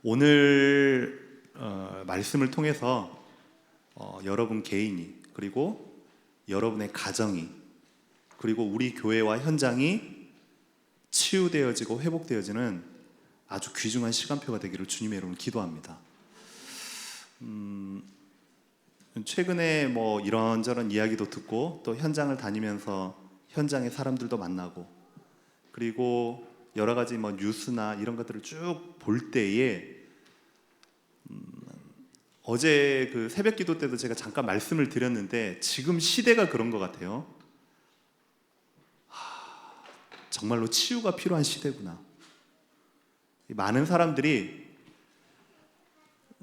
오늘 말씀을 통해서 여러분 개인이, 그리고 여러분의 가정이, 그리고 우리 교회와 현장이 치유되어지고 회복되어지는 아주 귀중한 시간표가 되기를 주님의 이름으로 기도합니다. 최근에 이런저런 이야기도 듣고, 또 현장을 다니면서 현장의 사람들도 만나고, 그리고 여러 가지 뉴스나 이런 것들을 쭉 볼 때에 어제 그 새벽 기도 때도 제가 잠깐 말씀을 드렸는데, 지금 시대가 그런 것 같아요. 정말로 치유가 필요한 시대구나. 많은 사람들이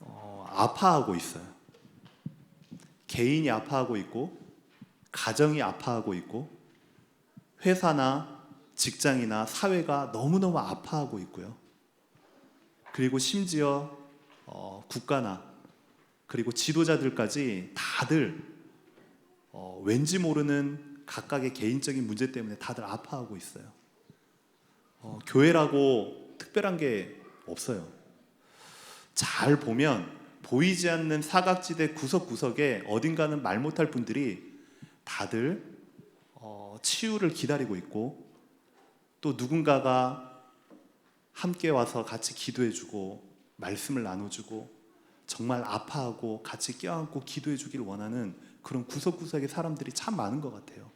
아파하고 있어요. 개인이 아파하고 있고, 가정이 아파하고 있고, 회사나 직장이나 사회가 너무너무 아파하고 있고요. 그리고 심지어 국가나 그리고 지도자들까지 다들 왠지 모르는 각각의 개인적인 문제 때문에 다들 아파하고 있어요. 교회라고 특별한 게 없어요. 잘 보면 보이지 않는 사각지대 구석구석에 어딘가는 말 못할 분들이 다들 치유를 기다리고 있고, 또 누군가가 함께 와서 같이 기도해주고 말씀을 나눠주고 정말 아파하고 같이 껴안고 기도해주길 원하는 그런 구석구석의 사람들이 참 많은 것 같아요.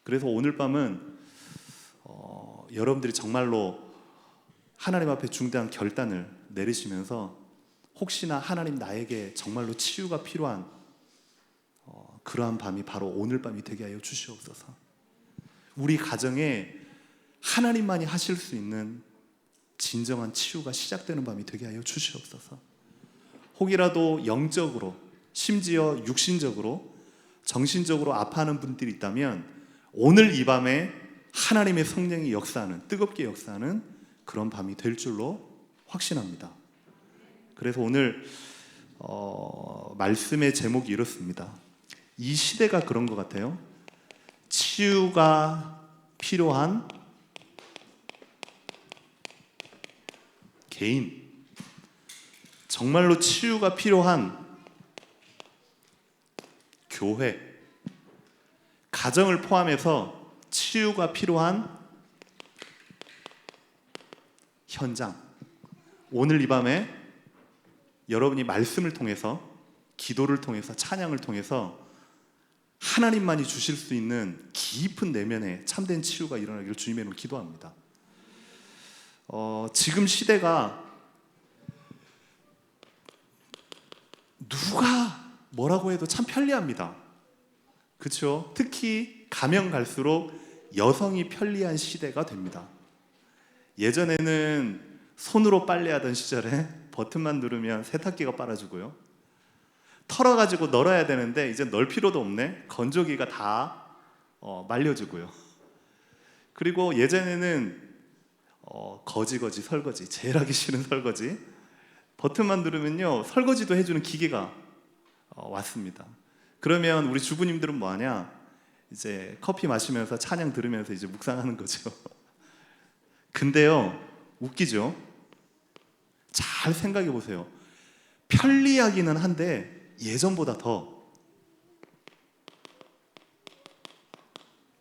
그래서 오늘 밤은 여러분들이 정말로 하나님 앞에 중대한 결단을 내리시면서, 혹시나 하나님 나에게 정말로 치유가 필요한 그러한 밤이 바로 오늘 밤이 되게 하여 주시옵소서. 우리 가정에 하나님만이 하실 수 있는 진정한 치유가 시작되는 밤이 되게 하여 주시옵소서. 혹이라도 영적으로, 심지어 육신적으로, 정신적으로 아파하는 분들이 있다면 오늘 이 밤에 하나님의 성령이 역사하는, 뜨겁게 역사하는 그런 밤이 될 줄로 확신합니다. 그래서 오늘 말씀의 제목이 이렇습니다. 이 시대가 그런 것 같아요. 치유가 필요한 개인, 정말로 치유가 필요한 교회, 가정을 포함해서 치유가 필요한 현장. 오늘 이 밤에 여러분이 말씀을 통해서, 기도를 통해서, 찬양을 통해서 하나님만이 주실 수 있는 깊은 내면에 참된 치유가 일어나기를 주님의 이름으로 기도합니다. 지금 시대가 누가 뭐라고 해도 참 편리합니다. 그렇죠? 특히 가면 갈수록 여성이 편리한 시대가 됩니다. 예전에는 손으로 빨래하던 시절에 버튼만 누르면 세탁기가 빨아주고요, 털어가지고 널어야 되는데 이제 널 필요도 없네, 건조기가 다 말려주고요. 그리고 예전에는 거지거지 설거지, 제일 하기 싫은 설거지, 버튼만 누르면요 설거지도 해주는 기계가 왔습니다. 그러면 우리 주부님들은 뭐하냐, 이제 커피 마시면서 찬양 들으면서 이제 묵상하는 거죠. 근데요, 웃기죠? 잘 생각해 보세요. 편리하기는 한데 예전보다 더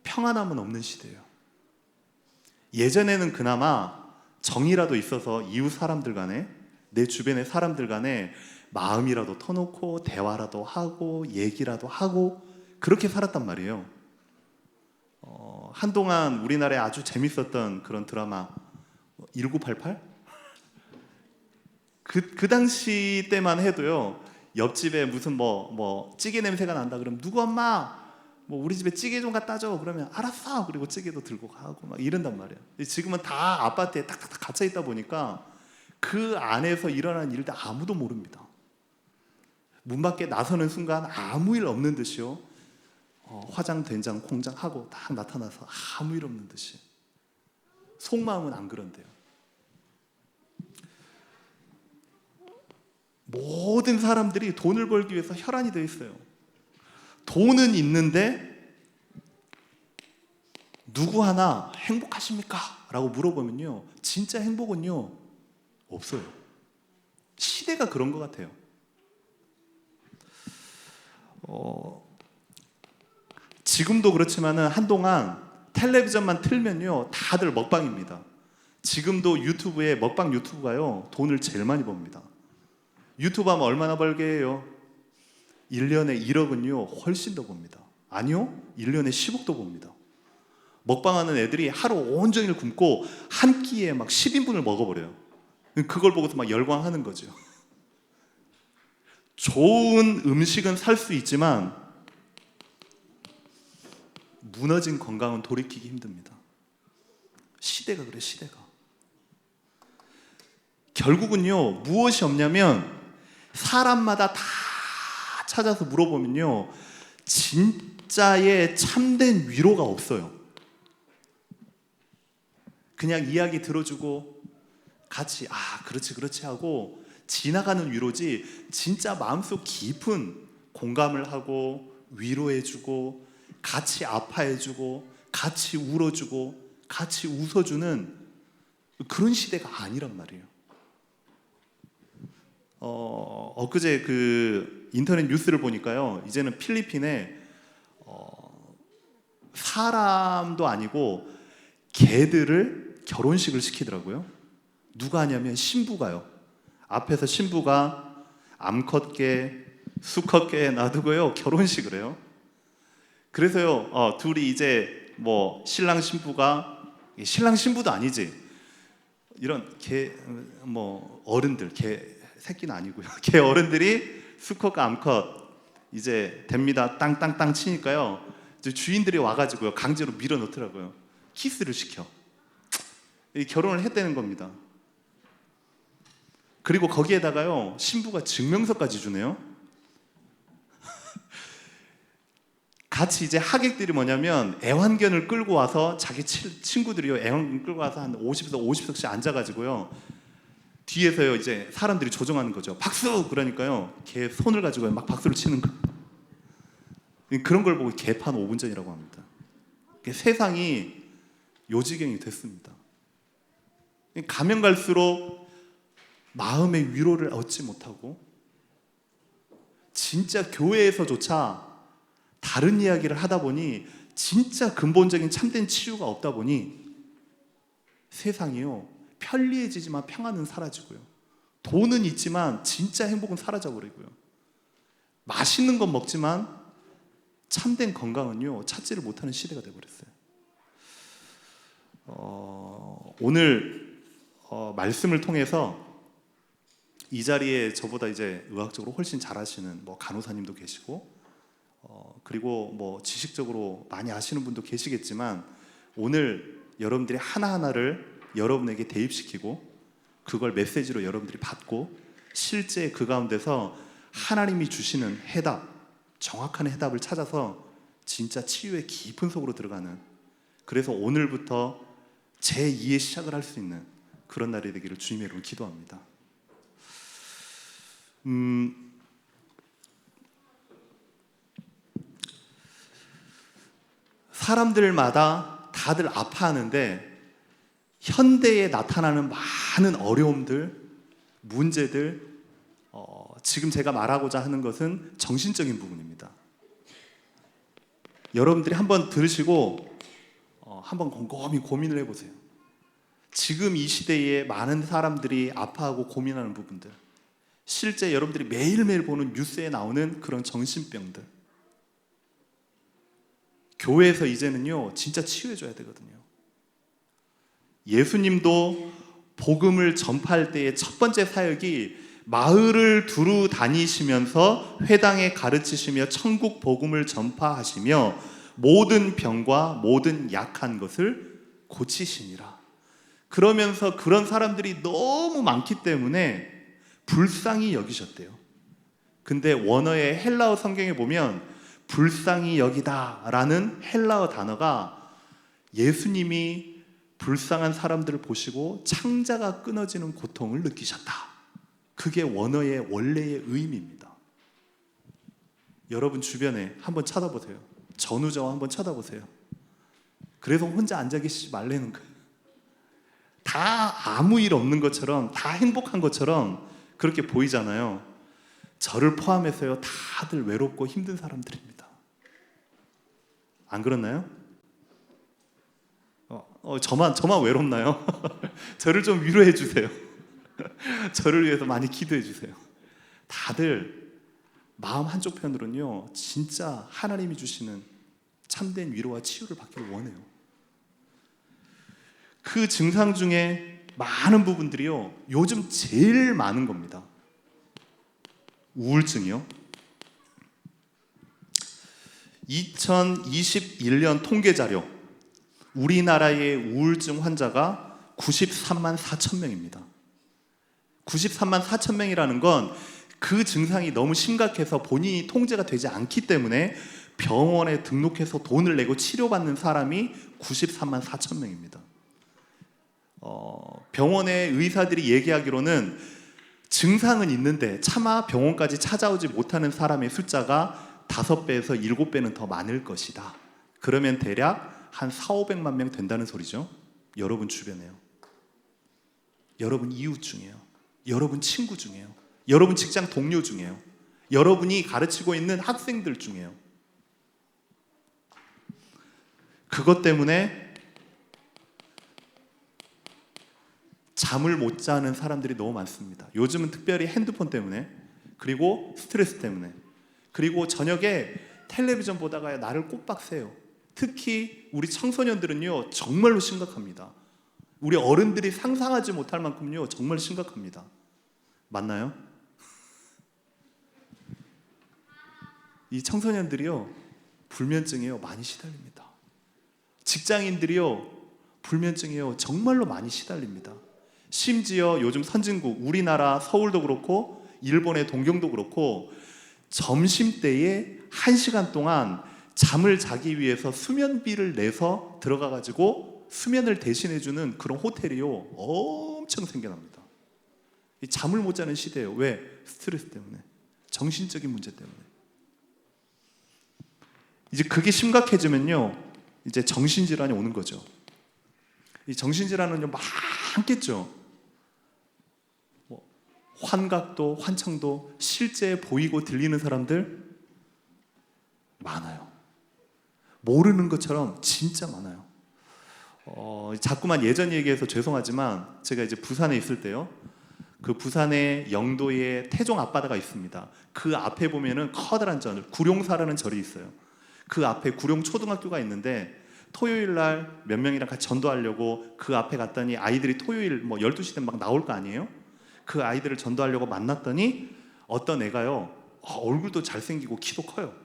평안함은 없는 시대예요. 예전에는 그나마 정이라도 있어서 이웃 사람들 간에, 내 주변의 사람들 간에 마음이라도 터놓고 대화라도 하고 얘기라도 하고 그렇게 살았단 말이에요. 한동안 우리나라에 아주 재밌었던 그런 드라마 1988? 그 당시 때만 해도요, 옆집에 무슨 찌개 냄새가 난다 그러면 누구 엄마 우리 집에 찌개 좀 갖다 줘 그러면 알았어, 그리고 찌개도 들고 가고 막 이런단 말이에요. 지금은 다 아파트에 딱딱딱 갇혀 있다 보니까 그 안에서 일어나는 일들 아무도 모릅니다. 문 밖에 나서는 순간 아무 일 없는 듯이요, 화장 된장 콩장 하고 딱 나타나서 아무 일 없는 듯이. 속마음은 안 그런데요. 모든 사람들이 돈을 벌기 위해서 혈안이 되어 있어요. 돈은 있는데 누구 하나 행복하십니까? 라고 물어보면요, 진짜 행복은요 없어요. 시대가 그런 것 같아요. 지금도 그렇지만은 한동안 텔레비전만 틀면요 다들 먹방입니다. 지금도 유튜브에 먹방 유튜브가요 돈을 제일 많이 법니다. 유튜브 하면 얼마나 벌게 해요? 1년에 1억은요 훨씬 더 봅니다. 아니요 1년에 10억도 봅니다. 먹방하는 애들이 하루 온종일 굶고 한 끼에 막 10인분을 먹어버려요. 그걸 보고서 막 열광하는 거죠. 좋은 음식은 살 수 있지만 무너진 건강은 돌이키기 힘듭니다. 시대가 그래, 시대가. 결국은요 무엇이 없냐면 사람마다 다 찾아서 물어보면요 진짜의 참된 위로가 없어요. 그냥 이야기 들어주고 같이 그렇지 그렇지 하고 지나가는 위로지, 진짜 마음속 깊은 공감을 하고 위로해주고 같이 아파해주고 같이 울어주고 같이 웃어주는 그런 시대가 아니란 말이에요. 엊그제 그 인터넷 뉴스를 보니까요 이제는 필리핀에 사람도 아니고 개들을 결혼식을 시키더라고요. 누가 하냐면 신부가요. 앞에서 신부가 암컷개, 수컷개 놔두고요 결혼식을 해요. 그래서요 둘이 이제 뭐 신랑 신부도 아니지, 이런 개 뭐 어른들, 개 새끼는 아니고요 개 어른들이 수컷과 암컷 이제 됩니다. 땅땅땅 치니까요 이제 주인들이 와가지고요 강제로 밀어넣더라고요. 키스를 시켜. 결혼을 했다는 겁니다. 그리고 거기에다가요 신부가 증명서까지 주네요. 같이 이제 하객들이 뭐냐면 애완견을 끌고 와서 자기 친구들이요 애완견 끌고 와서 한 50석 앉아가지고요 뒤에서요 이제 사람들이 조종하는 거죠. 박수! 그러니까요 걔 손을 가지고 막 박수를 치는 거. 그런 걸 보고 개판 5분 전이라고 합니다. 세상이 요지경이 됐습니다. 가면 갈수록 마음의 위로를 얻지 못하고 진짜 교회에서조차 다른 이야기를 하다 보니 진짜 근본적인 참된 치유가 없다 보니 세상이요 편리해지지만 평안은 사라지고요 돈은 있지만 진짜 행복은 사라져버리고요 맛있는 건 먹지만 참된 건강은요 찾지를 못하는 시대가 되어버렸어요. 오늘 말씀을 통해서 이 자리에 저보다 이제 의학적으로 훨씬 잘하시는 뭐 간호사님도 계시고 그리고 뭐 지식적으로 많이 아시는 분도 계시겠지만 오늘 여러분들이 하나하나를 여러분에게 대입시키고 그걸 메시지로 여러분들이 받고 실제 그 가운데서 하나님이 주시는 해답, 정확한 해답을 찾아서 진짜 치유의 깊은 속으로 들어가는, 그래서 오늘부터 제2의 시작을 할 수 있는 그런 날이 되기를 주님의 이름으로 기도합니다. 사람들마다 다들 아파하는데 현대에 나타나는 많은 어려움들, 문제들, 지금 제가 말하고자 하는 것은 정신적인 부분입니다. 여러분들이 한번 들으시고 한번 곰곰이 고민을 해보세요. 지금 이 시대에 많은 사람들이 아파하고 고민하는 부분들, 실제 여러분들이 매일매일 보는 뉴스에 나오는 그런 정신병들, 교회에서 이제는요 진짜 치유해줘야 되거든요. 예수님도 복음을 전파할 때의 첫 번째 사역이 마을을 두루 다니시면서 회당에 가르치시며 천국 복음을 전파하시며 모든 병과 모든 약한 것을 고치시니라. 그러면서 그런 사람들이 너무 많기 때문에 불쌍히 여기셨대요. 근데 원어의 헬라어 성경에 보면 불쌍히 여기다 라는 헬라어 단어가 예수님이 불쌍한 사람들을 보시고 창자가 끊어지는 고통을 느끼셨다, 그게 원어의 원래의 의미입니다. 여러분 주변에 한번 쳐다보세요. 전우저와 한번 쳐다보세요. 그래서 혼자 앉아 계시지 말라는 거예요. 다 아무 일 없는 것처럼, 다 행복한 것처럼 그렇게 보이잖아요. 저를 포함해서요, 다들 외롭고 힘든 사람들입니다. 안 그렇나요? 저만 외롭나요? 저를 좀 위로해 주세요. 저를 위해서 많이 기도해 주세요. 다들 마음 한쪽편으로는요, 진짜 하나님이 주시는 참된 위로와 치유를 받기를 원해요. 그 증상 중에 많은 부분들이요, 요즘 제일 많은 겁니다. 우울증이요. 2021년 통계 자료, 우리나라의 우울증 환자가 93만 4천 명입니다. 93만 4천 명이라는 건 그 증상이 너무 심각해서 본인이 통제가 되지 않기 때문에 병원에 등록해서 돈을 내고 치료받는 사람이 93만 4천 명입니다. 병원의 의사들이 얘기하기로는 증상은 있는데 차마 병원까지 찾아오지 못하는 사람의 숫자가 5배에서 7배는 더 많을 것이다. 그러면 대략 한 4,500만 명 된다는 소리죠. 여러분 주변에요. 여러분 이웃 중에요. 여러분 친구 중에요. 여러분 직장 동료 중에요. 여러분이 가르치고 있는 학생들 중에요. 그것 때문에 잠을 못 자는 사람들이 너무 많습니다. 요즘은 특별히 핸드폰 때문에, 그리고 스트레스 때문에, 그리고 저녁에 텔레비전 보다가 나를 꼬박 새요. 특히 우리 청소년들은요, 정말로 심각합니다. 우리 어른들이 상상하지 못할 만큼요, 정말 심각합니다. 맞나요? 이 청소년들이요, 불면증이요, 많이 시달립니다. 직장인들이요, 불면증이요, 정말로 많이 시달립니다. 심지어 요즘 선진국, 우리나라 서울도 그렇고 일본의 동경도 그렇고 점심때에 1시간 동안 잠을 자기 위해서 수면비를 내서 들어가가지고 수면을 대신해주는 그런 호텔이요, 엄청 생겨납니다. 이 잠을 못 자는 시대예요. 왜? 스트레스 때문에, 정신적인 문제 때문에. 이제 그게 심각해지면요, 이제 정신질환이 오는 거죠. 이 정신질환은요, 많겠죠. 환각도, 환청도 실제 보이고 들리는 사람들 많아요. 모르는 것처럼 진짜 많아요. 자꾸만 예전 얘기해서 죄송하지만 제가 이제 부산에 있을 때요, 그 부산의 영도에 태종 앞바다가 있습니다. 그 앞에 보면은 커다란 절, 구룡사라는 절이 있어요. 그 앞에 구룡 초등학교가 있는데 토요일 날 몇 명이랑 같이 전도하려고 그 앞에 갔더니 아이들이 토요일 12시 되면 막 나올 거 아니에요? 그 아이들을 전도하려고 만났더니 어떤 애가요, 얼굴도 잘생기고 키도 커요.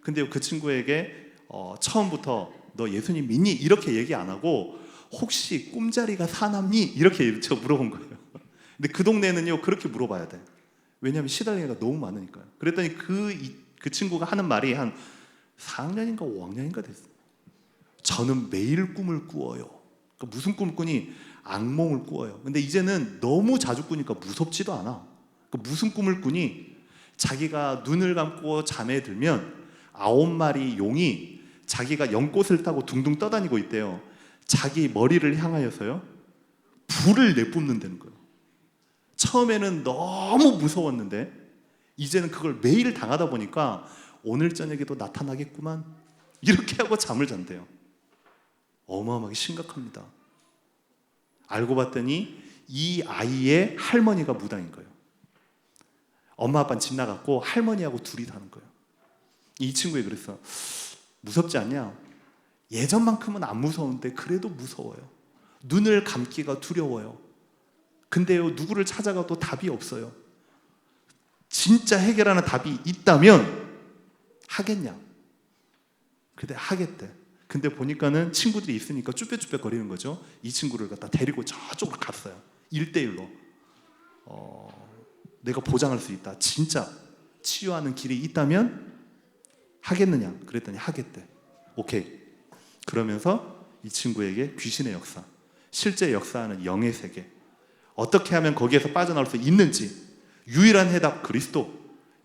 근데 그 친구에게 처음부터 너 예수님 믿니? 이렇게 얘기 안 하고 혹시 꿈자리가 사납니? 이렇게 저 물어본 거예요. 근데 그 동네는요, 그렇게 물어봐야 돼. 왜냐하면 시달리는 애가 너무 많으니까요. 그랬더니 그 친구가 하는 말이 한 4학년인가 5학년인가 됐어요. 저는 매일 꿈을 꾸어요. 그러니까 무슨 꿈을 꾸니? 악몽을 꾸어요. 근데 이제는 너무 자주 꾸니까 무섭지도 않아. 그러니까 무슨 꿈을 꾸니? 자기가 눈을 감고 잠에 들면 9마리 용이 자기가 연꽃을 타고 둥둥 떠다니고 있대요. 자기 머리를 향하여서요, 불을 내뿜는다는 거예요. 처음에는 너무 무서웠는데 이제는 그걸 매일 당하다 보니까 오늘 저녁에도 나타나겠구만, 이렇게 하고 잠을 잔대요. 어마어마하게 심각합니다. 알고 봤더니 이 아이의 할머니가 무당인 거예요. 엄마 아빠는 집 나갔고 할머니하고 둘이 사는 거예요. 이 친구에 그랬어. 무섭지 않냐? 예전만큼은 안 무서운데 그래도 무서워요. 눈을 감기가 두려워요. 근데요, 누구를 찾아가도 답이 없어요. 진짜 해결하는 답이 있다면 하겠냐? 근데 하겠대. 근데 보니까는 친구들이 있으니까 쭈뼛쭈뼛 거리는 거죠. 이 친구를 갖다 데리고 저쪽으로 갔어요. 1대1로. 내가 보장할 수 있다. 진짜 치유하는 길이 있다면 하겠느냐? 그랬더니 하겠대. 오케이. 그러면서 이 친구에게 귀신의 역사, 실제 역사하는 영의 세계, 어떻게 하면 거기에서 빠져나올 수 있는지 유일한 해답 그리스도.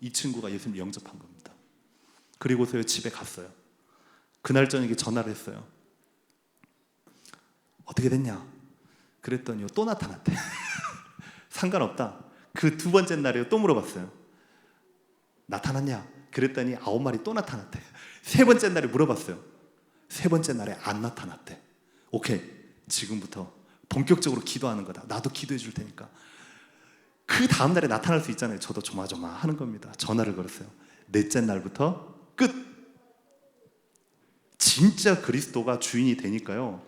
이 친구가 예수님 영접한 겁니다. 그리고서요, 집에 갔어요. 그날 저녁에 전화를 했어요. 어떻게 됐냐? 그랬더니요, 또 나타났대. 상관없다. 그 두 번째 날에 또 물어봤어요. 나타났냐? 그랬더니 9마리 또 나타났대. 세 번째 날에 물어봤어요. 세 번째 날에 안 나타났대. 오케이, 지금부터 본격적으로 기도하는 거다. 나도 기도해 줄 테니까. 그 다음 날에 나타날 수 있잖아요. 저도 조마조마하는 겁니다. 전화를 걸었어요. 넷째 날부터 끝. 진짜 그리스도가 주인이 되니까요,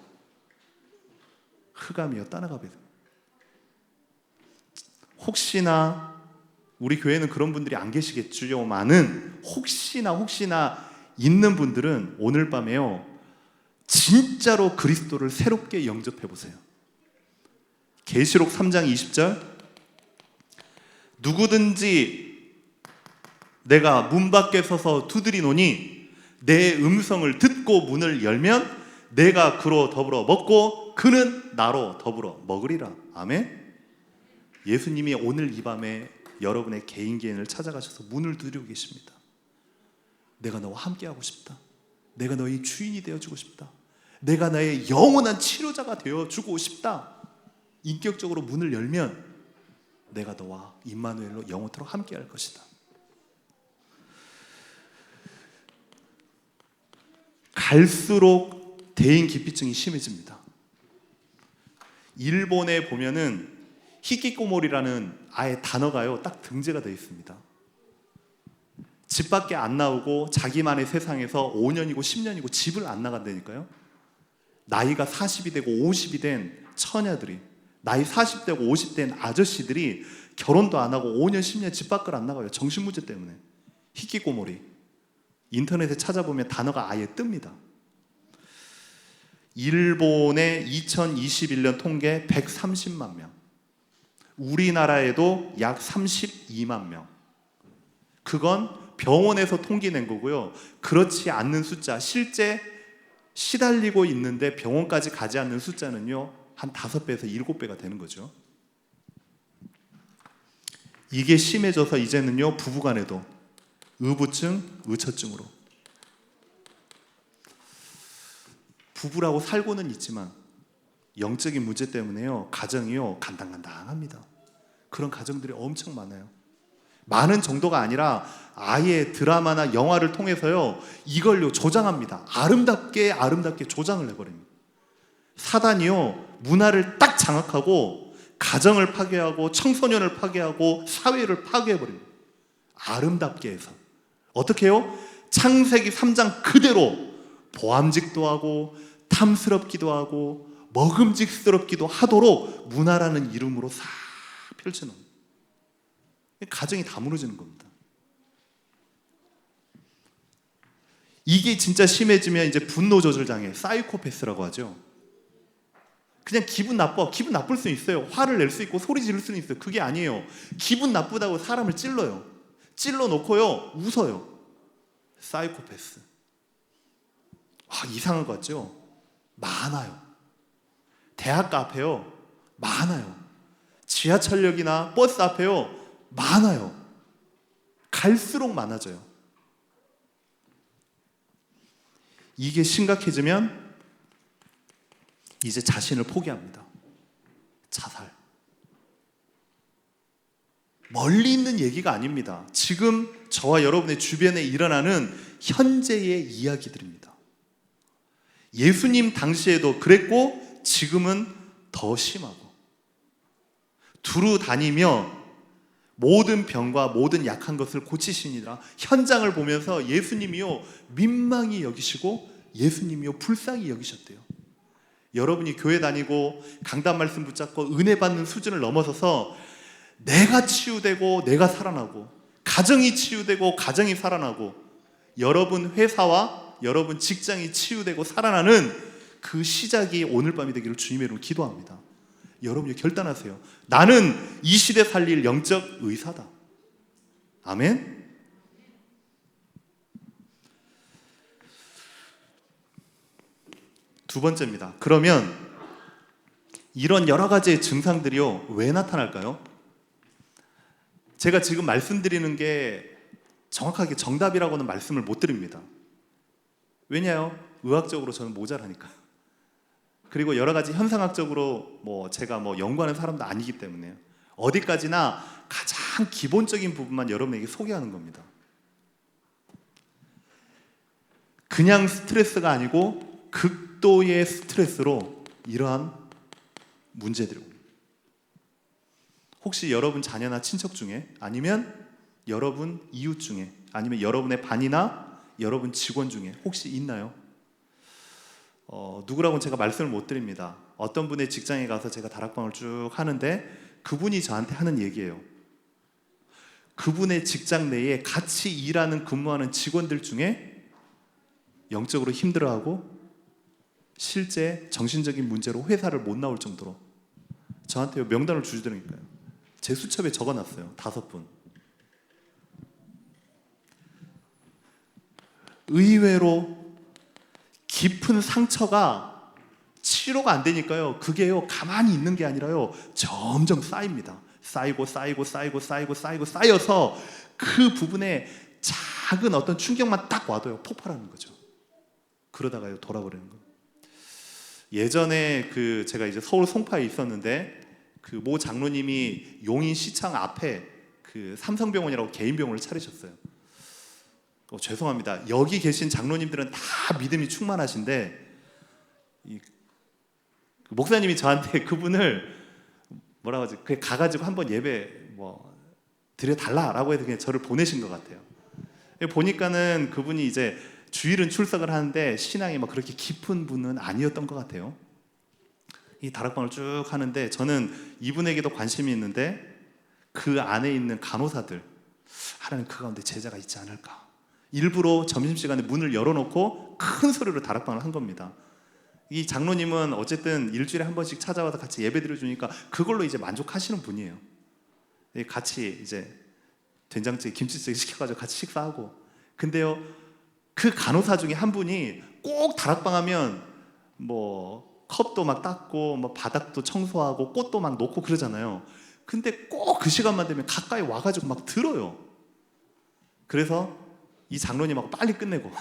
흑암이요 떠나가 버려요. 혹시나 우리 교회는 그런 분들이 안 계시겠지요만은 혹시나 있는 분들은 오늘 밤에요, 진짜로 그리스도를 새롭게 영접해 보세요. 계시록 3장 20절, 누구든지 내가 문 밖에 서서 두드리노니 내 음성을 듣고 문을 열면 내가 그로 더불어 먹고 그는 나로 더불어 먹으리라. 아멘. 예수님이 오늘 이 밤에 여러분의 개인을 찾아가셔서 문을 두드리고 계십니다. 내가 너와 함께하고 싶다. 내가 너의 주인이 되어주고 싶다. 내가 나의 영원한 치료자가 되어주고 싶다. 인격적으로 문을 열면 내가 너와 임마누엘로 영원토록 함께할 것이다. 갈수록 대인기피증이 심해집니다. 일본에 보면은 히키코모리라는 아예 단어가요 딱 등재가 되어 있습니다. 집 밖에 안 나오고 자기만의 세상에서 5년이고 10년이고 집을 안 나간다니까요. 나이가 40이 되고 50이 된 처녀들이, 나이 40대고 50대인 아저씨들이 결혼도 안 하고 5년 10년 집 밖을 안 나가요. 정신문제 때문에. 히키코모리, 인터넷에 찾아보면 단어가 아예 뜹니다. 일본의 2021년 통계 130만 명, 우리나라에도 약 32만 명. 그건 병원에서 통계낸 거고요. 그렇지 않는 숫자, 실제 시달리고 있는데 병원까지 가지 않는 숫자는요, 한 5배에서 7배가 되는 거죠. 이게 심해져서 이제는요, 부부간에도 의부증, 의처증으로. 부부라고 살고는 있지만 영적인 문제 때문에요, 가정이요 간당간당합니다. 그런 가정들이 엄청 많아요. 많은 정도가 아니라 아예 드라마나 영화를 통해서요, 이걸요 조장합니다. 아름답게 조장을 해버립니다. 사단이요, 문화를 딱 장악하고 가정을 파괴하고 청소년을 파괴하고 사회를 파괴해버립니다. 아름답게 해서. 어떻게 해요? 창세기 3장 그대로 보암직도 하고 탐스럽기도 하고 먹음직스럽기도 하도록 문화라는 이름으로 싹 펼쳐놓은, 가정이 다 무너지는 겁니다. 이게 진짜 심해지면 이제 분노 조절 장애, 사이코패스라고 하죠. 그냥 기분 나쁠 수 있어요. 화를 낼 수 있고 소리 지를 수는 있어요. 그게 아니에요. 기분 나쁘다고 사람을 찔러요. 찔러 놓고요 웃어요. 사이코패스. 이상한 것 같죠? 많아요. 대학가 앞에요 많아요. 지하철역이나 버스 앞에요 많아요. 갈수록 많아져요. 이게 심각해지면 이제 자신을 포기합니다. 자살. 멀리 있는 얘기가 아닙니다. 지금 저와 여러분의 주변에 일어나는 현재의 이야기들입니다. 예수님 당시에도 그랬고 지금은 더 심하고, 두루 다니며 모든 병과 모든 약한 것을 고치시니라. 현장을 보면서 예수님이요 민망히 여기시고 예수님이요 불쌍히 여기셨대요. 여러분이 교회 다니고 강단 말씀 붙잡고 은혜 받는 수준을 넘어서서 내가 치유되고 내가 살아나고, 가정이 치유되고 가정이 살아나고, 여러분 회사와 여러분 직장이 치유되고 살아나는 그 시작이 오늘 밤이 되기를 주님의 이름으로 기도합니다. 여러분이 결단하세요. 나는 이 시대 살릴 영적 의사다. 아멘. 두 번째입니다. 그러면 이런 여러 가지의 증상들이요 왜 나타날까요? 제가 지금 말씀드리는 게 정확하게 정답이라고는 말씀을 못 드립니다. 왜냐요? 의학적으로 저는 모자라니까요. 그리고 여러 가지 현상학적으로 제가 연구하는 사람도 아니기 때문에요. 어디까지나 가장 기본적인 부분만 여러분에게 소개하는 겁니다. 그냥 스트레스가 아니고 극도의 스트레스로 이러한 문제들이 옵니다. 혹시 여러분 자녀나 친척 중에, 아니면 여러분 이웃 중에, 아니면 여러분의 반이나 여러분 직원 중에 혹시 있나요? 누구라고는 제가 말씀을 못 드립니다. 어떤 분의 직장에 가서 제가 다락방을 쭉 하는데 그분이 저한테 하는 얘기예요. 그분의 직장 내에 같이 일하는 근무하는 직원들 중에 영적으로 힘들어하고 실제 정신적인 문제로 회사를 못 나올 정도로 저한테 명단을 주시더라니까요. 제 수첩에 적어놨어요. 5분. 의외로 깊은 상처가 치료가 안 되니까요. 그게요, 가만히 있는 게 아니라요, 점점 쌓입니다. 쌓여서 그 부분에 작은 어떤 충격만 딱 와도요, 폭발하는 거죠. 그러다가요, 돌아버리는 거예요. 예전에 제가 이제 서울 송파에 있었는데 그 모 장로님이 용인 시청 앞에 그 삼성병원이라고 개인 병원을 차리셨어요. 죄송합니다. 여기 계신 장로님들은 다 믿음이 충만하신데 그 목사님이 저한테 그분을 뭐라고 하지? 그 가가지고 한번 예배 드려달라라고 해서 그냥 저를 보내신 것 같아요. 보니까는 그분이 이제 주일은 출석을 하는데 신앙이 막 그렇게 깊은 분은 아니었던 것 같아요. 이 다락방을 쭉 하는데 저는 이분에게도 관심이 있는데 그 안에 있는 간호사들, 하나님 그 가운데 제자가 있지 않을까, 일부러 점심시간에 문을 열어놓고 큰 소리로 다락방을 한 겁니다. 이 장로님은 어쨌든 일주일에 한 번씩 찾아와서 같이 예배 드려주니까 그걸로 이제 만족하시는 분이에요. 같이 이제 된장찌개, 김치찌개 시켜가지고 같이 식사하고. 근데요, 그 간호사 중에 한 분이 꼭 다락방 하면 컵도 막 닦고 바닥도 청소하고 꽃도 막 놓고 그러잖아요. 근데 꼭 그 시간만 되면 가까이 와가지고 막 들어요. 그래서 이 장로님하고 빨리 끝내고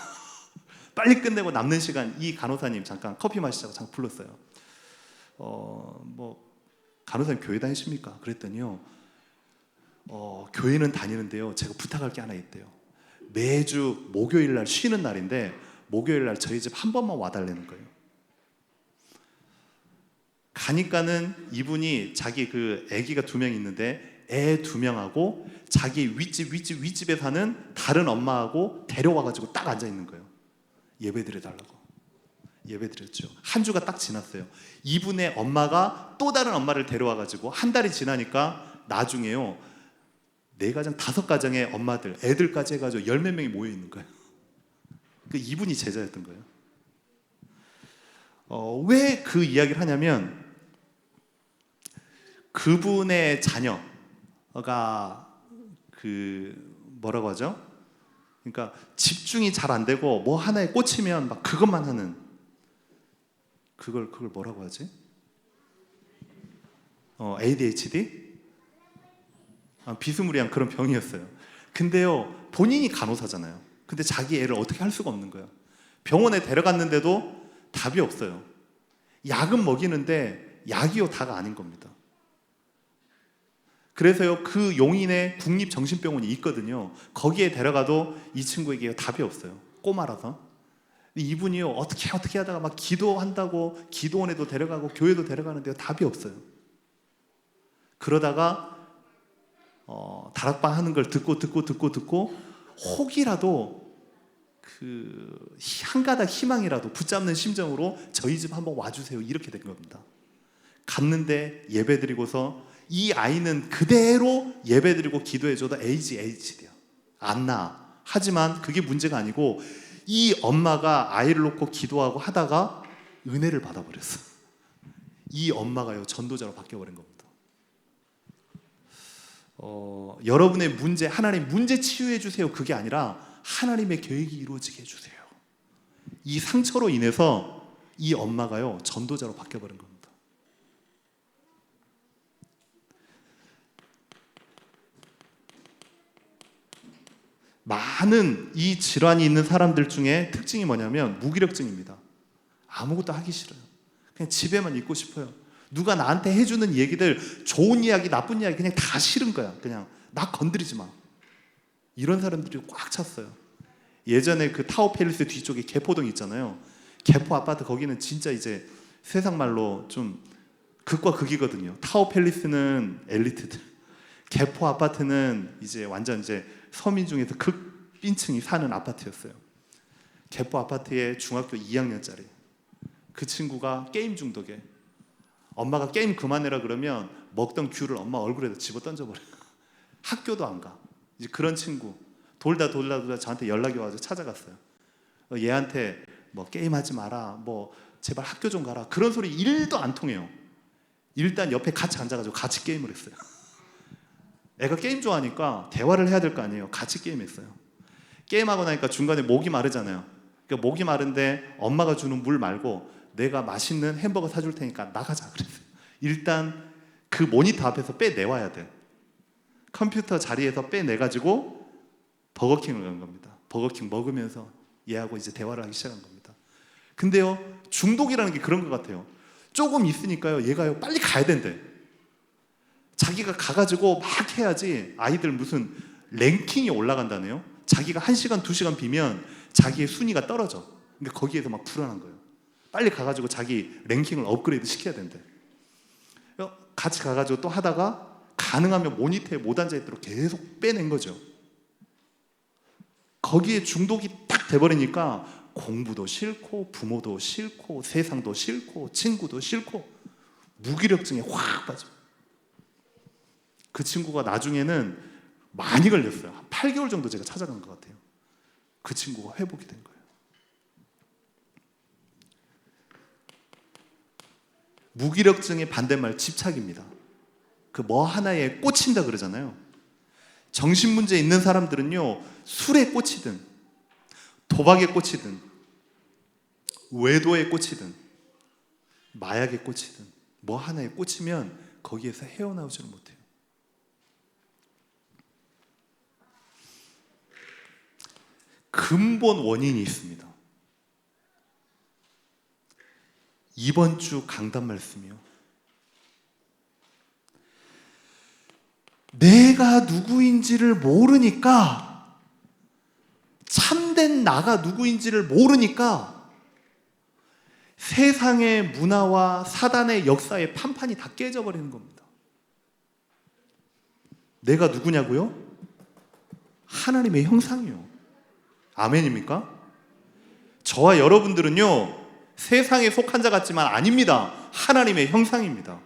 남는 시간 이 간호사님 잠깐 커피 마시자고 잠깐 불렀어요. 간호사님 교회 다니십니까? 그랬더니요, 교회는 다니는데요, 제가 부탁할 게 하나 있대요. 매주 목요일 날 쉬는 날인데 목요일 날 저희 집 한 번만 와달라는 거예요. 가니까는 이분이 자기 그 아기가 2명 있는데 애 2명하고 자기 윗집에 사는 다른 엄마하고 데려와가지고 딱 앉아있는 거예요. 예배 드려달라고. 예배 드렸죠. 한 주가 딱 지났어요. 이분의 엄마가 또 다른 엄마를 데려와가지고 한 달이 지나니까 나중에요, 4가정, 5가정의 엄마들, 애들까지 해가지고 10몇 명이 모여있는 거예요. 이분이 제자였던 거예요. 왜 그 이야기를 하냐면, 그분의 자녀가 뭐라고 하죠? 그러니까 집중이 잘 안 되고 뭐 하나에 꽂히면 막 그것만 하는, 그걸 뭐라고 하지? ADHD? 비스무리한 그런 병이었어요. 근데요, 본인이 간호사잖아요. 근데 자기 애를 어떻게 할 수가 없는 거예요. 병원에 데려갔는데도 답이 없어요. 약은 먹이는데 약이요 다가 아닌 겁니다. 그래서요, 그 용인에 국립정신병원이 있거든요. 거기에 데려가도 이 친구에게 답이 없어요. 꼬마라서. 이분이요, 어떻게 하다가 막 기도한다고 기도원에도 데려가고 교회도 데려가는데요, 답이 없어요. 그러다가 다락방 하는 걸 듣고 혹이라도 한 가닥 희망이라도 붙잡는 심정으로 저희 집 한번 와주세요, 이렇게 된 겁니다. 갔는데 예배드리고서 이 아이는 그대로 예배드리고 기도해줘도 ADHD야, 안 나. 하지만 그게 문제가 아니고 이 엄마가 아이를 놓고 기도하고 하다가 은혜를 받아버렸어. 이 엄마가요, 전도자로 바뀌어버린 겁니다. 여러분의 문제, 하나님 문제 치유해 주세요, 그게 아니라 하나님의 계획이 이루어지게 해주세요. 이 상처로 인해서 이 엄마가요, 전도자로 바뀌어버린 겁니다. 많은 이 질환이 있는 사람들 중에 특징이 뭐냐면 무기력증입니다. 아무것도 하기 싫어요. 그냥 집에만 있고 싶어요. 누가 나한테 해주는 얘기들, 좋은 이야기, 나쁜 이야기 그냥 다 싫은 거야. 그냥 나 건드리지 마. 이런 사람들이 꽉 찼어요. 예전에 그 타워팰리스 뒤쪽에 개포동 있잖아요. 개포 아파트 거기는 진짜 이제 세상 말로 좀 극과 극이거든요. 타워팰리스는 엘리트들, 개포 아파트는 이제 완전 이제 서민 중에서 극빈층이 사는 아파트였어요. 개포 아파트에 중학교 2학년짜리 그 친구가 게임 중독에, 엄마가 게임 그만해라 그러면 먹던 귤을 엄마 얼굴에다 집어 던져버려요. 학교도 안 가. 이제 그런 친구 돌다 저한테 연락이 와서 찾아갔어요. 얘한테 뭐 게임하지 마라, 뭐 제발 학교 좀 가라, 그런 소리 1도 안 통해요. 일단 옆에 같이 앉아가지고 같이 게임을 했어요. 애가 게임 좋아하니까 대화를 해야 될 거 아니에요. 같이 게임했어요. 게임하고 나니까 중간에 목이 마르잖아요. 그러니까 목이 마른데 엄마가 주는 물 말고 내가 맛있는 햄버거 사줄 테니까 나가자 그랬어요. 일단 그 모니터 앞에서 빼내와야 돼. 컴퓨터 자리에서 빼내가지고 버거킹을 간 겁니다. 버거킹 먹으면서 얘하고 이제 대화를 하기 시작한 겁니다. 근데요, 중독이라는 게 그런 것 같아요. 조금 있으니까요, 얘가요 빨리 가야 된대. 자기가 가가지고 막 해야지 아이들 무슨 랭킹이 올라간다네요. 자기가 1시간, 2시간 비면 자기의 순위가 떨어져. 그러니까 거기에서 막 불안한 거예요. 빨리 가가지고 자기 랭킹을 업그레이드 시켜야 된대. 같이 가가지고 또 하다가 가능하면 모니터에 못 앉아있도록 계속 빼낸 거죠. 거기에 중독이 딱 돼버리니까 공부도 싫고 부모도 싫고 세상도 싫고 친구도 싫고 무기력증에 확 빠져. 그 친구가 나중에는 많이 걸렸어요. 한 8개월 정도 제가 찾아간 것 같아요. 그 친구가 회복이 된 거예요. 무기력증의 반대말 집착입니다. 그 뭐 하나에 꽂힌다 그러잖아요. 정신문제 있는 사람들은요, 술에 꽂히든 도박에 꽂히든 외도에 꽂히든 마약에 꽂히든 뭐 하나에 꽂히면 거기에서 헤어나오지를 못해요. 근본 원인이 있습니다. 이번 주 강단 말씀이요. 내가 누구인지를 모르니까, 참된 나가 누구인지를 모르니까 세상의 문화와 사단의 역사의 판판이 다 깨져버리는 겁니다. 내가 누구냐고요? 하나님의 형상이요. 아멘입니까? 저와 여러분들은요, 세상에 속한 자 같지만 아닙니다. 하나님의 형상입니다.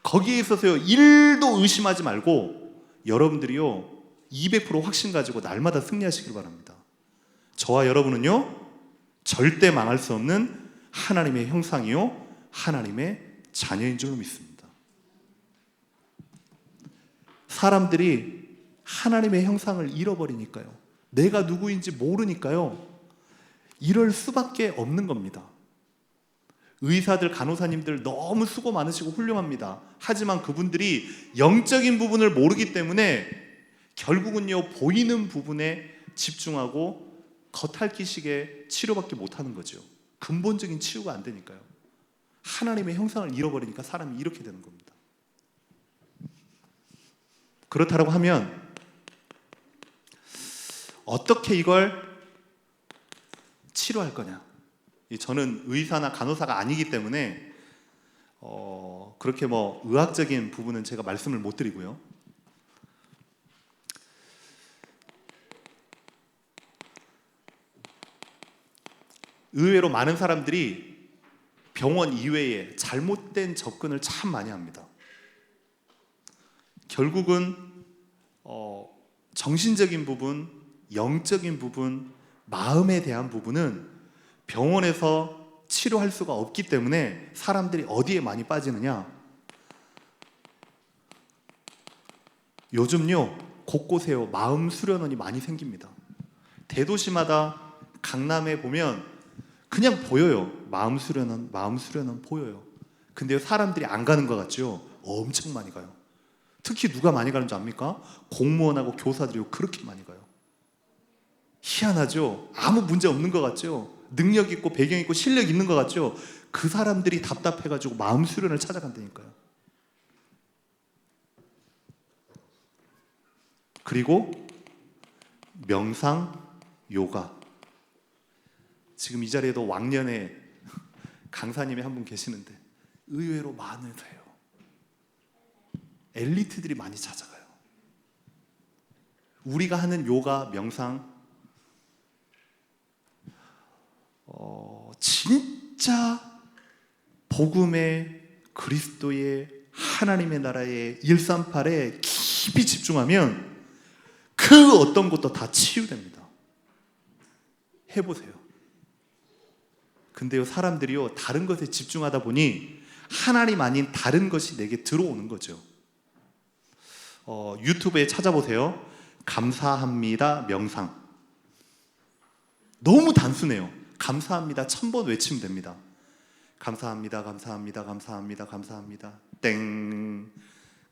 거기에 있어서요 1도 의심하지 말고 여러분들이요 200% 확신 가지고 날마다 승리하시길 바랍니다. 저와 여러분은요 절대 망할 수 없는 하나님의 형상이요 하나님의 자녀인 줄로 믿습니다. 사람들이 하나님의 형상을 잃어버리니까요, 내가 누구인지 모르니까요, 이럴 수밖에 없는 겁니다. 의사들, 간호사님들 너무 수고 많으시고 훌륭합니다. 하지만 그분들이 영적인 부분을 모르기 때문에 결국은요 보이는 부분에 집중하고 겉핥기식의 치료밖에 못하는 거죠. 근본적인 치유가 안 되니까요. 하나님의 형상을 잃어버리니까 사람이 이렇게 되는 겁니다. 그렇다고 하면 어떻게 이걸 치료할 거냐? 저는 의사나 간호사가 아니기 때문에 그렇게 뭐 의학적인 부분은 제가 말씀을 못 드리고요. 의외로 많은 사람들이 병원 이외에 잘못된 접근을 참 많이 합니다. 결국은 정신적인 부분, 영적인 부분, 마음에 대한 부분은 병원에서 치료할 수가 없기 때문에 사람들이 어디에 많이 빠지느냐? 요즘요 곳곳에요 마음 수련원이 많이 생깁니다. 대도시마다 강남에 보면 그냥 보여요. 마음 수련원 보여요. 근데 사람들이 안 가는 것 같죠? 엄청 많이 가요. 특히 누가 많이 가는 줄 압니까? 공무원하고 교사들이 그렇게 많이 가요. 희한하죠? 아무 문제 없는 것 같죠? 능력 있고 배경 있고 실력 있는 것 같죠? 그 사람들이 답답해가지고 마음 수련을 찾아간다니까요. 그리고 명상, 요가. 지금 이 자리에도 왕년에 강사님이 한 분 계시는데 의외로 많으세요. 엘리트들이 많이 찾아가요. 우리가 하는 요가, 명상, 진짜 복음의, 그리스도의, 하나님의 나라의 138에 깊이 집중하면 그 어떤 것도 다 치유됩니다. 해보세요. 근데요, 사람들이요, 다른 것에 집중하다 보니 하나님 아닌 다른 것이 내게 들어오는 거죠. 유튜브에 찾아보세요. 감사합니다 명상. 너무 단순해요. 감사합니다 1000번 외치면 됩니다. 감사합니다, 감사합니다, 감사합니다, 감사합니다. 땡.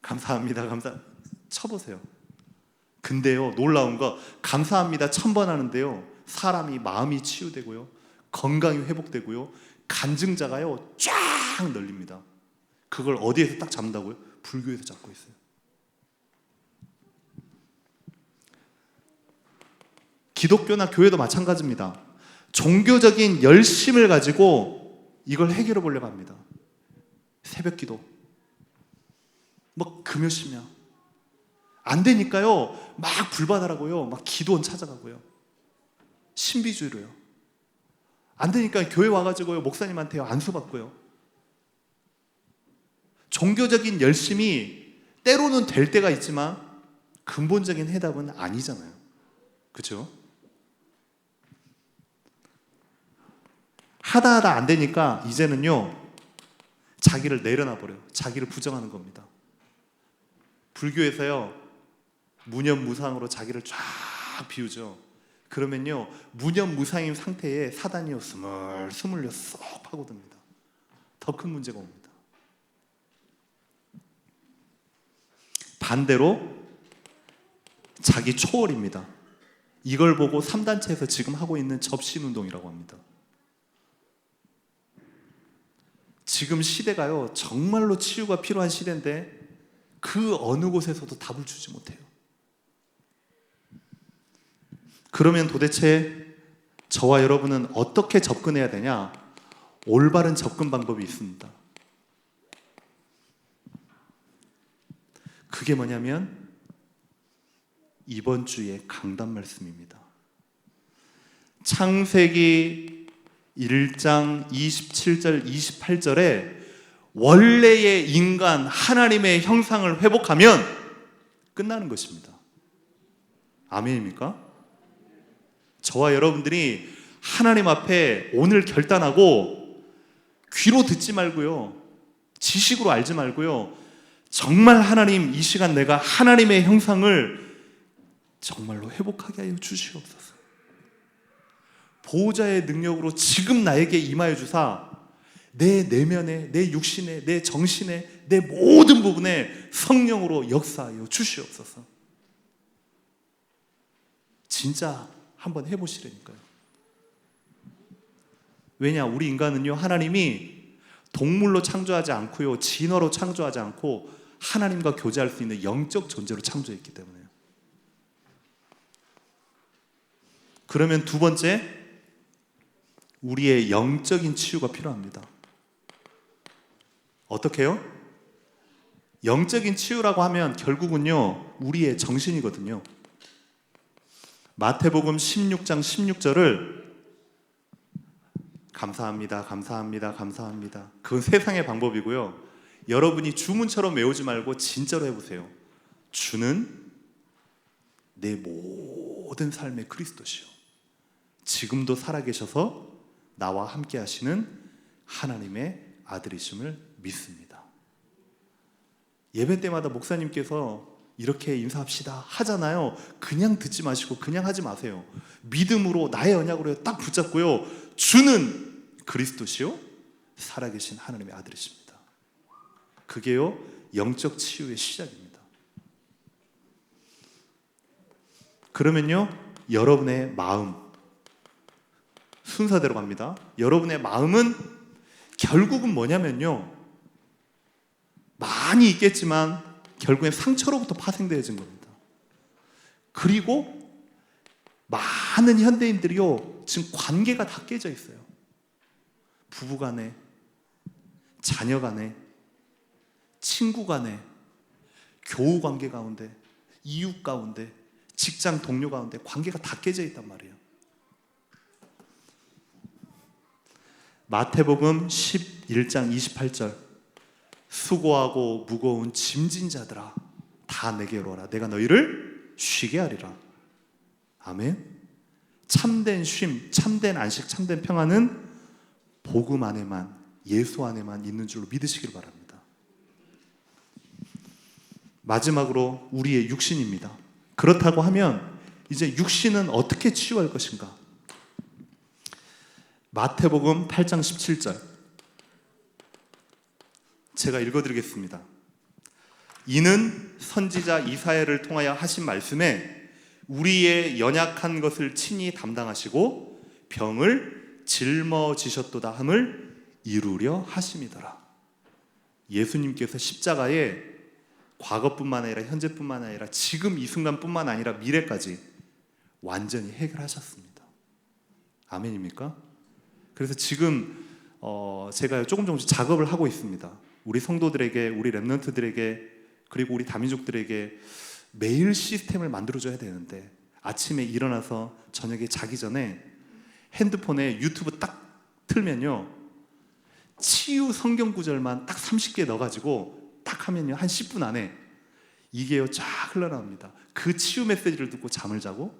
감사합니다, 쳐보세요. 근데요, 놀라운 거, 감사합니다 1000번 하는데요, 사람이 마음이 치유되고요, 건강이 회복되고요, 간증자가요 쫙 널립니다. 그걸 어디에서 딱 잡는다고요? 불교에서 잡고 있어요. 기독교나 교회도 마찬가지입니다. 종교적인 열심을 가지고 이걸 해결해 보려고 합니다. 새벽 기도, 뭐 금요시며 안 되니까요, 막 불바다라고요, 막 기도원 찾아가고요, 신비주의로요. 안 되니까 교회 와가지고요, 목사님한테요 안수 받고요. 종교적인 열심이 때로는 될 때가 있지만 근본적인 해답은 아니잖아요. 그렇죠? 하다 안 되니까 이제는요, 자기를 내려놔 버려요. 자기를 부정하는 겁니다. 불교에서요, 무념무상으로 자기를 쫙 비우죠. 그러면요, 무념무상인 상태에 사단이요 스물스물요 쏙 파고듭니다. 더 큰 문제가 옵니다. 반대로 자기 초월입니다. 이걸 보고 3단체에서 지금 하고 있는 접신운동이라고 합니다. 지금 시대가요, 정말로 치유가 필요한 시대인데 그 어느 곳에서도 답을 주지 못해요. 그러면 도대체 저와 여러분은 어떻게 접근해야 되냐? 올바른 접근 방법이 있습니다. 그게 뭐냐면 이번 주의 강단 말씀입니다. 창세기 1장 27절 28절에 원래의 인간 하나님의 형상을 회복하면 끝나는 것입니다. 아멘입니까? 저와 여러분들이 하나님 앞에 오늘 결단하고 귀로 듣지 말고요, 지식으로 알지 말고요, 정말 하나님, 이 시간 내가 하나님의 형상을 정말로 회복하게 하여 주시옵소서. 보호자의 능력으로 지금 나에게 임하여 주사 내 내면에, 내 육신에, 내 정신에, 내 모든 부분에 성령으로 역사하여 주시옵소서. 진짜 한번 해보시라니까요. 왜냐, 우리 인간은요, 하나님이 동물로 창조하지 않고요, 진화로 창조하지 않고 하나님과 교제할 수 있는 영적 존재로 창조했기 때문에요. 그러면 두 번째, 우리의 영적인 치유가 필요합니다. 어떻게 해요? 영적인 치유라고 하면 결국은요, 우리의 정신이거든요. 마태복음 16장 16절을 감사합니다, 감사합니다, 감사합니다. 그건 세상의 방법이고요. 여러분이 주문처럼 외우지 말고 진짜로 해보세요. 주는 내 모든 삶의 그리스도시요, 지금도 살아계셔서 나와 함께 하시는 하나님의 아들이심을 믿습니다. 예배 때마다 목사님께서 이렇게 인사합시다 하잖아요. 그냥 듣지 마시고 그냥 하지 마세요. 믿음으로, 나의 언약으로 딱 붙잡고요, 주는 그리스도시요 살아계신 하나님의 아들이십니다. 그게요, 영적 치유의 시작입니다. 그러면요, 여러분의 마음, 순서대로 갑니다. 여러분의 마음은 결국은 뭐냐면요, 많이 있겠지만 결국엔 상처로부터 파생되어진 겁니다. 그리고 많은 현대인들이요, 지금 관계가 다 깨져 있어요. 부부 간에, 자녀 간에, 친구 간에, 교우 관계 가운데, 이웃 가운데, 직장 동료 가운데 관계가 다 깨져 있단 말이에요. 마태복음 11장 28절, 수고하고 무거운 짐진 자들아 다 내게로 오라. 내가 너희를 쉬게 하리라. 아멘. 참된 쉼, 참된 안식, 참된 평안은 복음 안에만, 예수 안에만 있는 줄로 믿으시길 바랍니다. 마지막으로 우리의 육신입니다. 그렇다고 하면 이제 육신은 어떻게 치유할 것인가? 마태복음 8장 17절, 제가 읽어드리겠습니다. 이는 선지자 이사야를 통하여 하신 말씀에 우리의 연약한 것을 친히 담당하시고 병을 짊어지셨도다 함을 이루려 하심이더라. 예수님께서 십자가에 과거뿐만 아니라 현재뿐만 아니라 지금 이 순간뿐만 아니라 미래까지 완전히 해결하셨습니다. 아멘입니까? 그래서 지금 제가 조금씩 작업을 하고 있습니다. 우리 성도들에게, 우리 렘넌트들에게, 그리고 우리 다민족들에게 매일 시스템을 만들어줘야 되는데, 아침에 일어나서 저녁에 자기 전에 핸드폰에 유튜브 딱 틀면요, 치유 성경 구절만 딱 30개 넣어가지고 딱 하면요, 한 10분 안에 이게요 쫙 흘러나옵니다. 그 치유 메시지를 듣고 잠을 자고,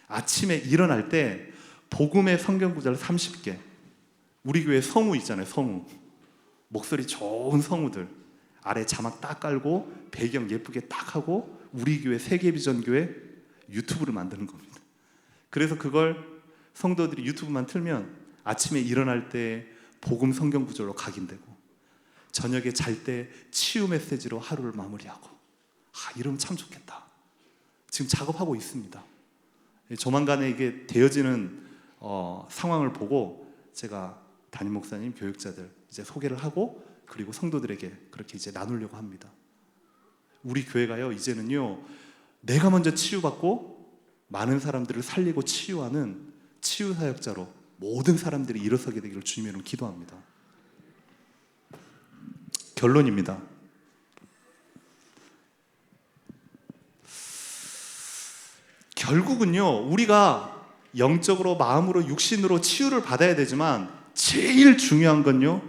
아침에 일어날 때 복음의 성경 구절 30개, 우리 교회 성우 있잖아요, 성우. 목소리 좋은 성우들 아래 자막 딱 깔고 배경 예쁘게 딱 하고 우리 교회 세계비전교회 유튜브를 만드는 겁니다. 그래서 그걸 성도들이 유튜브만 틀면 아침에 일어날 때 복음 성경 구절로 각인되고, 저녁에 잘 때 치유 메시지로 하루를 마무리하고, 이러면 참 좋겠다. 지금 작업하고 있습니다. 조만간에 이게 되어지는 상황을 보고 제가 담임 목사님, 교육자들 이제 소개를 하고, 그리고 성도들에게 그렇게 이제 나누려고 합니다. 우리 교회가요, 이제는요, 내가 먼저 치유받고 많은 사람들을 살리고 치유하는 치유 사역자로 모든 사람들이 일어서게 되기를 주님의 이름으로 기도합니다. 결론입니다. 결국은요, 우리가 영적으로, 마음으로, 육신으로 치유를 받아야 되지만 제일 중요한 건요,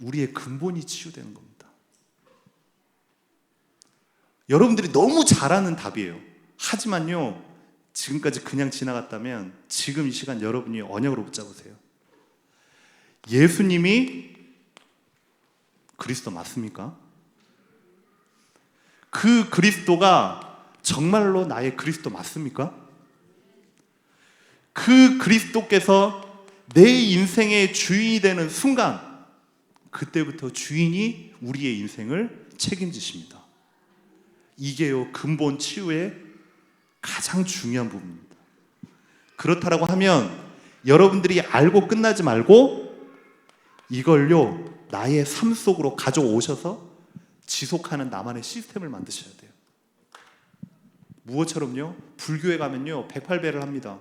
우리의 근본이 치유되는 겁니다. 여러분들이 너무 잘 아는 답이에요. 하지만요, 지금까지 그냥 지나갔다면 지금 이 시간 여러분이 언약으로 붙잡으세요. 예수님이 그리스도 맞습니까? 그 그리스도가 정말로 나의 그리스도 맞습니까? 그 그리스도께서 내 인생의 주인이 되는 순간, 그때부터 주인이 우리의 인생을 책임지십니다. 이게요, 근본 치유의 가장 중요한 부분입니다. 그렇다라고 하면 여러분들이 알고 끝나지 말고 이걸요, 나의 삶 속으로 가져오셔서 지속하는 나만의 시스템을 만드셔야 돼요. 무엇처럼요? 불교에 가면요, 108배를 합니다.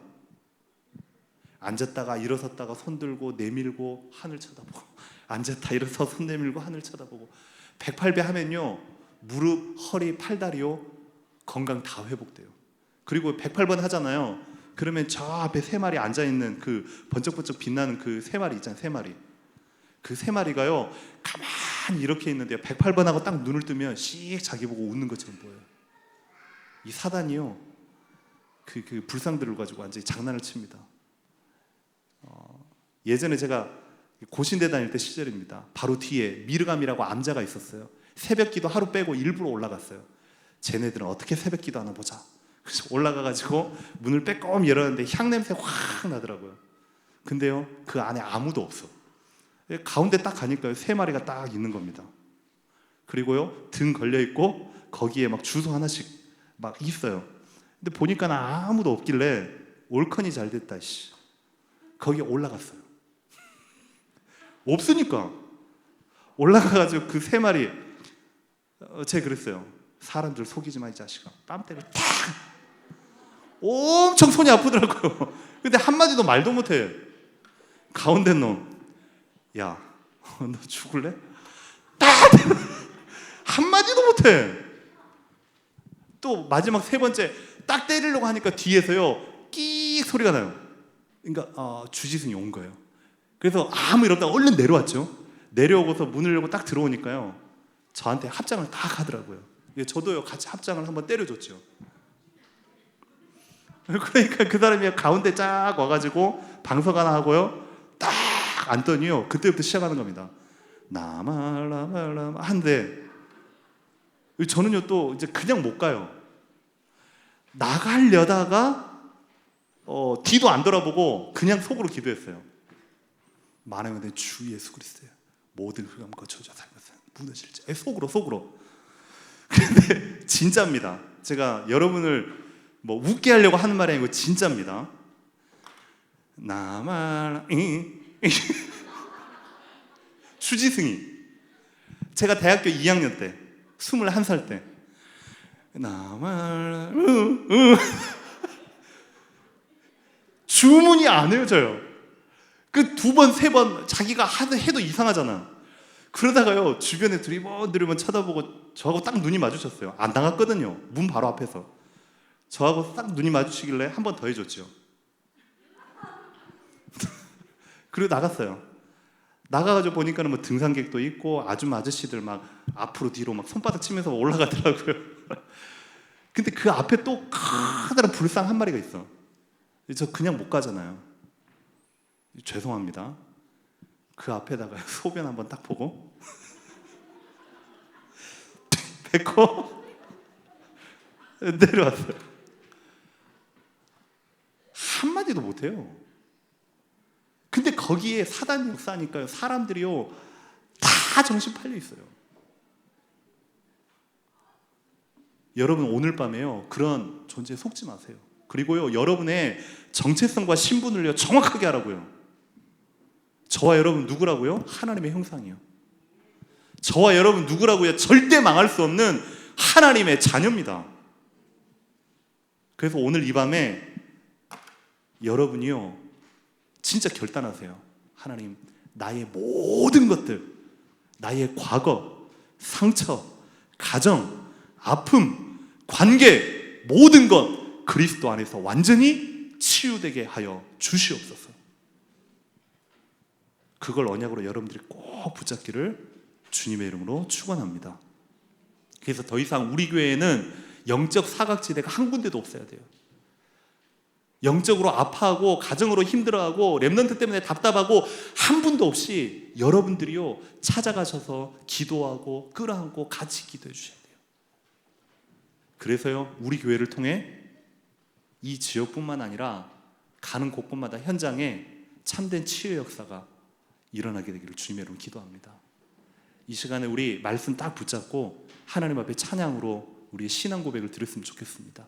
앉았다가 일어섰다가 손 들고 내밀고 하늘 쳐다보고, 앉았다 일어서 손 내밀고 하늘 쳐다보고, 108배 하면요, 무릎, 허리, 팔다리요, 건강 다 회복돼요. 그리고 108번 하잖아요. 그러면 저 앞에 세 마리 앉아있는 그 번쩍번쩍 빛나는 그 세 마리 있잖아요, 세 마리. 그 세 마리가요, 가만히 이렇게 있는데요, 108번 하고 딱 눈을 뜨면 씩 자기 보고 웃는 것처럼 보여요. 이 사단이요, 그 불상들을 가지고 완전히 장난을 칩니다. 예전에 제가 고신대 다닐 때 시절입니다. 바로 뒤에 미르감이라고 암자가 있었어요. 새벽기도 하루 빼고 일부러 올라갔어요. 쟤네들은 어떻게 새벽기도 하나 보자. 그래서 올라가가지고 문을 빼꼼 열었는데 향냄새 확 나더라고요. 근데요, 그 안에 아무도 없어. 가운데 딱 가니까요, 세 마리가 딱 있는 겁니다. 그리고요, 등 걸려있고 거기에 막 주소 하나씩 막 있어요. 근데 보니까 아무도 없길래 올컨이 잘 됐다, 거기에 올라갔어요. 없으니까. 올라가가지고 그 3마리, 제가 그랬어요. 사람들 속이지 마, 이 자식아. 뺨 때려 탁! 엄청 손이 아프더라고요. 근데 한마디도 말도 못해. 가운데 놈, 야, 너 죽을래? 딱! 한마디도 못해. 또 마지막 3번째 딱 때리려고 하니까 뒤에서요 끼익 소리가 나요. 그러니까 주지승이 온 거예요. 그래서 아무 일 없다가 얼른 내려왔죠. 내려오고서 문을 열고 딱 들어오니까요 저한테 합장을 다 가더라고요. 저도요 같이 합장을 한번 때려줬죠. 그러니까 그 사람이 가운데 쫙 와가지고 방석 하나 하고요 딱 앉더니요 그때부터 시작하는 겁니다. 나말라말라 한데 저는요 또 이제 그냥 못 가요. 나가려다가 뒤도 안 돌아보고 그냥 속으로 기도했어요. 만왕의 내 주 예수 그리스도야, 모든 흑암 거쳐져 살면서 무너질지. 속으로. 근데 진짜입니다. 제가 여러분을 뭐 웃게 하려고 하는 말이 아니고 진짜입니다. 나말 주지승이 제가 대학교 2학년 때 21살 때 나말 주문이 안 외워져요. 그 2번, 3번 자기가 해도 이상하잖아. 그러다가요 주변에 두리번 쳐다보고 저하고 딱 눈이 마주쳤어요. 안 나갔거든요. 문 바로 앞에서 저하고 딱 눈이 마주치길래 한 번 더 해줬죠. 그리고 나갔어요. 나가가지고 보니까는 뭐 등산객도 있고 아줌마저씨들 막 앞으로 뒤로 막 손바닥 치면서 올라가더라고요. 근데 그 앞에 또 커다란 불상 한 마리가 있어. 저 그냥 못 가잖아요. 죄송합니다. 그 앞에다가 소변 한번 딱 보고 뱉고 내려왔어요. 한마디도 못해요. 근데 거기에 사단 역사니까요 사람들이요 다 정신 팔려 있어요. 여러분 오늘 밤에요 그런 존재에 속지 마세요. 그리고요 여러분의 정체성과 신분을요 정확하게 하라고요. 저와 여러분 누구라고요? 하나님의 형상이요. 저와 여러분 누구라고요? 절대 망할 수 없는 하나님의 자녀입니다. 그래서 오늘 이 밤에 여러분이요 진짜 결단하세요. 하나님, 나의 모든 것들, 나의 과거, 상처, 가정, 아픔, 관계, 모든 것 그리스도 안에서 완전히 치유되게 하여 주시옵소서. 그걸 언약으로 여러분들이 꼭 붙잡기를 주님의 이름으로 축원합니다. 그래서 더 이상 우리 교회에는 영적 사각지대가 한 군데도 없어야 돼요. 영적으로 아파하고 가정으로 힘들어하고 렘넌트 때문에 답답하고 한 분도 없이 여러분들이요 찾아가셔서 기도하고 끌어안고 같이 기도해 주셔야 돼요. 그래서요 우리 교회를 통해 이 지역뿐만 아니라 가는 곳곳마다 현장에 참된 치유 역사가 일어나게 되기를 주님의 이름으로 기도합니다. 이 시간에 우리 말씀 딱 붙잡고 하나님 앞에 찬양으로 우리의 신앙 고백을 드렸으면 좋겠습니다.